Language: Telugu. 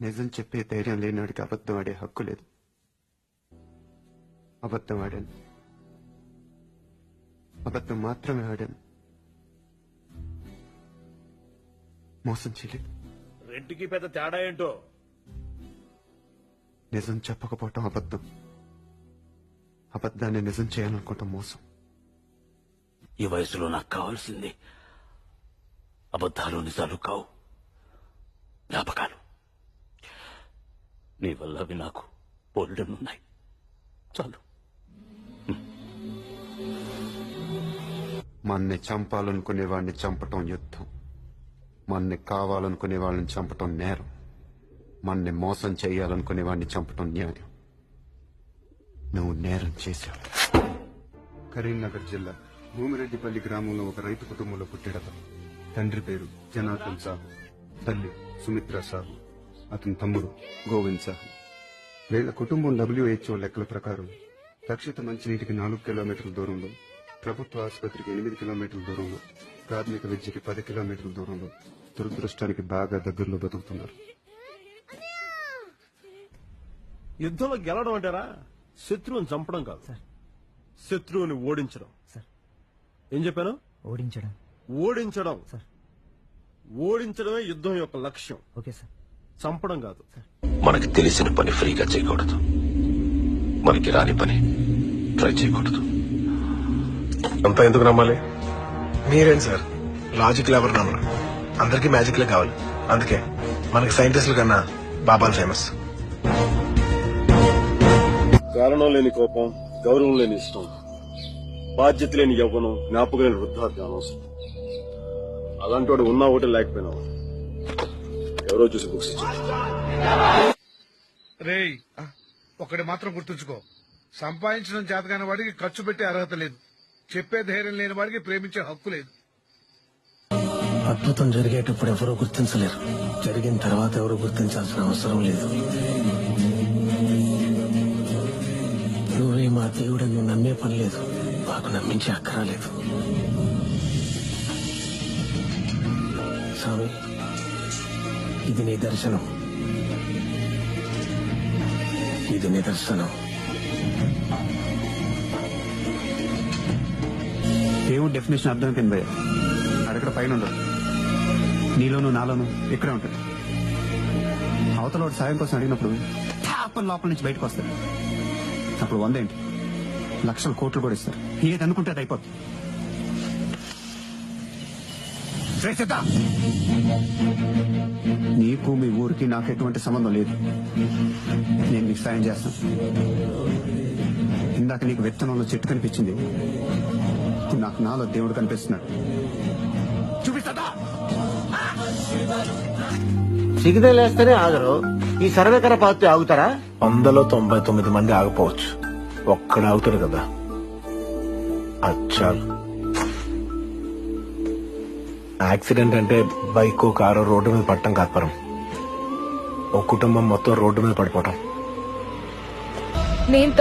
నిజం చెప్పే ధైర్యం లేనివాడికి అబద్ధం ఆడే హక్కు లేదు. అబద్ధం ఆడాను. అబద్ధం మాత్రమే ఆడాను. మోసం చేయలేదు. రెండుకి పెద్ద తేడా ఏంటో. నిజం చెప్పకపోవటం అబద్ధం. అబద్ధాన్ని నిజం చేయాలనుకోవటం మోసం. ఈ వయసులో నాకు కావాల్సింది అబద్ధాలు నిజాలు కావు, జ్ఞాపకాలు. నీ వల్ల అవి నాకు బోల్డెనున్నాయి. చాలు. మన్ని చంపాలనుకునే వాడిని చంపటం యుద్ధం. మన్ని కావాలనుకునే వాళ్ళని చంపటం నేరం. మన్ని మోసం చేయాలనుకునే వాడిని చంపటం న్యాయం. నువ్వు నేరం చేశావు. కరీంనగర్ జిల్లా భూమిరెడ్డిపల్లి గ్రామంలో ఒక రైతు కుటుంబంలో పుట్టాడతను. తండ్రి పేరు జనార్దన్ సాహు, తల్లి సుమిత్ర సాహు, అతని తమ్ముడు గోవింద్ సాహు. వీళ్ల కుటుంబం WHO లెక్కల ప్రకారం రక్షిత మంచినీటికి 4 కిలోమీటర్ల దూరంలో, ప్రభుత్వ ఆసుపత్రికి 8 కిలోమీటర్ల దూరంలో, ప్రాథమిక విద్యకి 10 కిలోమీటర్ల దూరంలో, దురదృష్టానికి బాగా దగ్గరలో బతుకుతున్నారు. యుద్ధంలో గెలవడం అంటారా? శత్రువుని చంపడం కాదు, శత్రువుని ఓడించడం. ఏం చెప్పాను? ఓడించడం. ఓడించడం సార్. ఓడించడమే యుద్ధం యొక్క లక్ష్యం. Okay sir. చంపడం కాదు. మనకి తెలిసిన పని ఫ్రీగా చేయకూడదు, మనకి రాని పని ట్రై చేయకూడదు. అంతా ఎందుకు నమ్మాలి? మీరేంటి సార్ లాజిక్ ఎవరు నమ్మరు? అందరికీ మ్యాజిక్లే కావాలి. అందుకే మనకి సైంటిస్టుల కన్నా బాబాలు ఫేమస్. కారణం లేని కోపం, గౌరవం లేని ఇష్టం, బాధ్యత లేని యవ్వనం, జ్ఞాపకం లేని వృద్ధాప్యం అనవసరం. అలాంటి వాడు ఉన్నా ఒకటి లేకపోయినా ఎవరో చూసి బుక్స్ ఇచ్చారు. రేయ్, ఒకటి మాత్రం గుర్తుంచుకో, సంపాదించడం చేతగాని వాడికి ఖర్చు పెట్టే అర్హత లేదు. చెప్పే ధైర్యం లేని వాడికి ప్రేమించే హక్కు లేదు. అద్భుతం జరిగేటప్పుడు ఎవరూ గుర్తించలేరు, జరిగిన తర్వాత ఎవరు గుర్తించాల్సిన అవసరం లేదు. నువ్వే మా దేవుడని నువ్వు నమ్మే పని లేదు, మాకు నమ్మించే అక్కరాలేదు. స్వామి, ఇది నీ దర్శనం, ఇది నిదర్శనం. దేవుడు డెఫినేషన్ అర్థమైపోయింది భయ్య. అడగడ పైన ఉండదు, నీలోను నాలోను ఇక్కడే ఉంటుంది. అవతల వాడు సాయం కోసం అడిగినప్పుడు లోపల నుంచి బయటకు వస్తాడు. అప్పుడు 100 ఏంటి, లక్షల కోట్లు కూడా ఇస్తారు. ఏది అనుకుంటే అది అయిపోతుంది. నీకు మీ ఊరికి నాకు ఎటువంటి సంబంధం లేదు. నేను నీకు సాయం చేస్తాను. ఇందాక నీకు విత్తనంలో చెట్టు కనిపించింది, నాకు నాలో దేవుడు కనిపిస్తున్నాడు. చూపిస్తా. సిగ్నలేస్తేనే ఆగరు, ఈ సర్వేకర పార్టీ ఆగుతారా? 100లో 99 మంది ఆగిపోవచ్చు, ఒక్కడు ఆగుతాడు కదా, అచ్చాలు. యాక్సిడెంట్ అంటే బైక్ కారు రోడ్డు మీద పడటం కాత్పరం, ఓ కుటుంబం మొత్తం రోడ్డు మీద పడిపోవటం. నేను